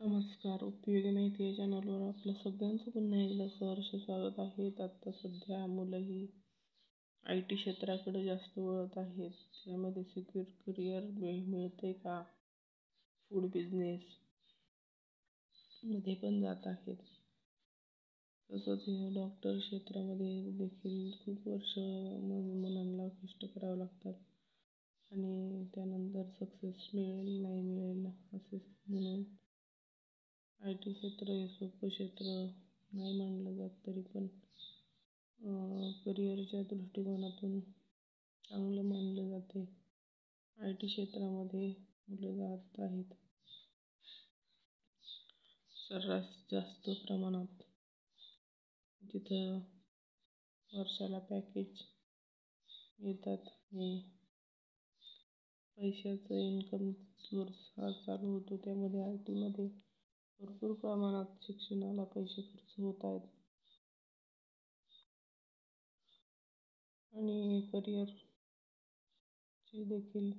नमस्कार. उपयोगी माहिती या चॅनलवर आपलं सगळ्यांचं पुन्हा एकदा सहर्ष स्वागत आहे. आता सध्या मुलंही आय टी क्षेत्राकडे जास्त वळत आहेत. त्यामध्ये सिक्युअर करिअर मिळते का? फूड बिझनेस मध्ये पण जात आहेत. तसंच डॉक्टर क्षेत्रामध्ये देखील खूप वर्ष मुलांना कष्ट करावं लागतात आणि त्यानंतर सक्सेस मिळेल नाही मिळेल असं म्हणून आय टी क्षेत्र हे सोपं क्षेत्र नाही मानलं जात, तरी पण करिअरच्या दृष्टिकोनातून चांगलं मानलं जाते. आय टी क्षेत्रामध्ये मुलं जात आहेत सर्रास जास्त प्रमाणात. तिथं वर्षाला पॅकेज येतात आणि पैशाचं इन्कम सोर्स हा चालू होतो. त्यामध्ये आय टीमध्ये भरपूर प्रमाणात शिक्षणाला पैसे खर्च होत आहेत आणि करिअरची देखील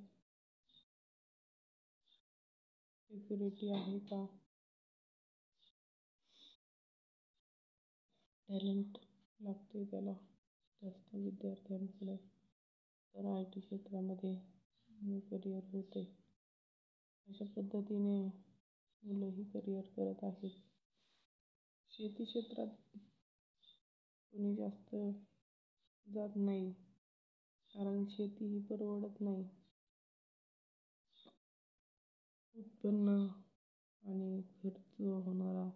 सिक्युरिटी आहे का? टॅलेंट लागते त्याला जास्त विद्यार्थ्यांकडे, तर आय टी क्षेत्रामध्ये करिअर होते. अशा पद्धतीने मुलंही करिअर करत आहेत. शेती क्षेत्रात कोणी जास्त जात नाही, कारण शेती ही परवडत नाही. उत्पन्न आणि खर्च होणारा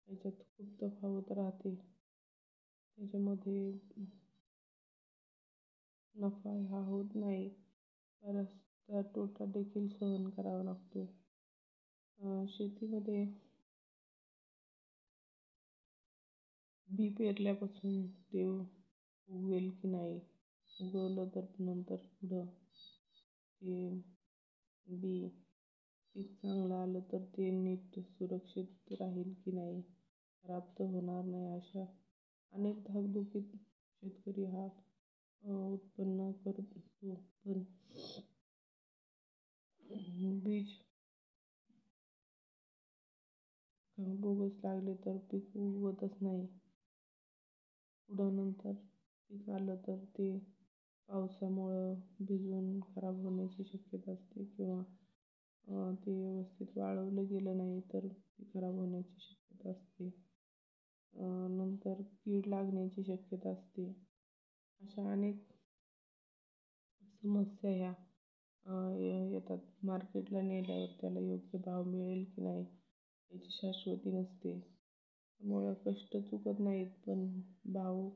याच्यात खूप तफावत राहते. त्याच्यामध्ये नफा हा होत नाही, बराचसा तोटा देखील सहन करावा लागतो. शेतीमध्ये बी पेरल्यापासून ते उगवेल की नाही, उगवलं तर नंतर पुढं ते बी पीक चांगलं आलं तर ते नीट सुरक्षित राहील की नाही, खराब तर होणार नाही, अशा अनेक धाकधुकीत शेतकरी हा उत्पन्न करतो. पण बीज बोगस लागले तर पीक उगवतच नाही. पुढं नंतर पीक आलं तर ते पावसामुळं भिजून खराब होण्याची शक्यता असते किंवा ते व्यवस्थित वाळवलं गेलं नाही तर ते खराब होण्याची शक्यता असते. नंतर कीड लागण्याची शक्यता असते. अशा अनेक समस्या ह्या येतात. मार्केटला नेल्यावर त्याला योग्य भाव मिळेल की नाही याची शाश्वती नसते. त्यामुळं कष्ट चुकत नाहीत, पण भाव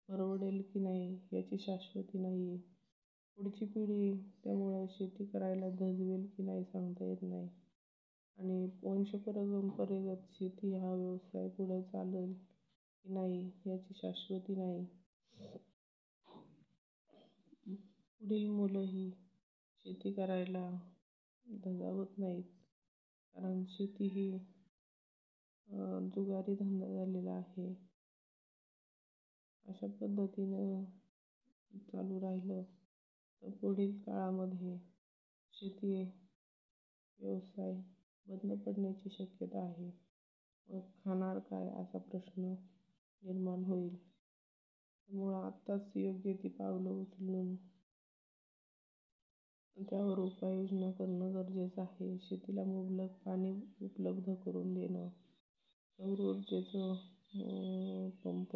परवडेल की नाही याची शाश्वती नाही आहे. पुढची पिढी त्यामुळं शेती करायला धजवेल की नाही सांगता येत नाही आणि वंशपरंपरेगत शेती हा व्यवसाय पुढे चालेल की नाही याची शाश्वती नाही. पुढील मुलंही शेती करायला धजावत नाहीत, कारण शेती ही जुगारी धंदा झालेला आहे. अशा पद्धतीनं चालू राहिलं तर पुढील काळामध्ये शेती व्यवसाय बंद पडण्याची शक्यता आहे. मग खाणार काय असा प्रश्न निर्माण होईल. त्यामुळं आत्ताच योग्य ती पावलं उचलून त्यावर उपाययोजना करणं गरजेचं आहे. शेतीला मुबलक पाणी उपलब्ध करून देणं, सौर ऊर्जेचं पंप,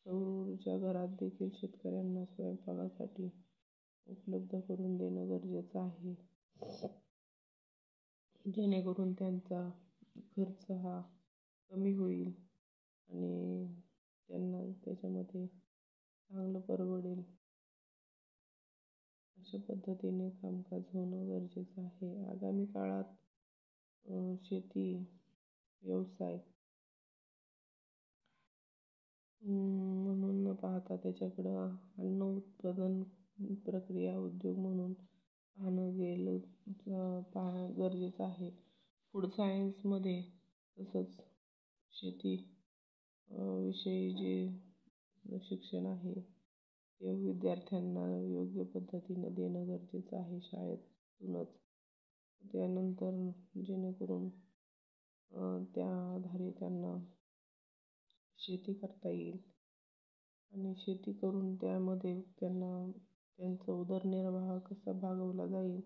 सौर ऊर्जा घरात देखील शेतकऱ्यांना स्वयंपाकासाठी उपलब्ध करून देणं गरजेचं आहे, जेणेकरून त्यांचा खर्च हा कमी होईल आणि त्यांना त्याच्यामध्ये चांगलं परवडेल. अशा पद्धतीने कामकाज होणं गरजेचं आहे. आगामी काळात शेती व्यवसाय म्हणून न पाहता त्याच्याकडं अन्न उत्पादन प्रक्रिया उद्योग म्हणून पाहणं गेलं गरजेचं आहे. फूड सायन्समध्ये तसंच शेती विषयी जे शिक्षण आहे ते विद्यार्थ्यांना योग्य पद्धतीनं देणं गरजेचं आहे शाळेतूनच. त्यानंतर जेणेकरून त्या आधारे त्यांना शेती करता येईल आणि शेती करून त्यामध्ये त्यांना त्यांचा उदरनिर्वाह कसा भागवला जाईल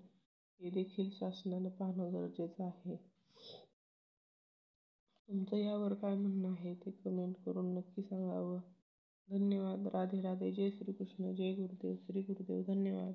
हे देखील शासनानं पाहणं गरजेचं आहे. तुमचं यावर काय म्हणणं आहे ते कमेंट करून नक्की सांगावं. धन्यवाद. राधे राधे. जय श्रीकृष्ण. जय गुरुदेव. श्री गुरुदेव. धन्यवाद.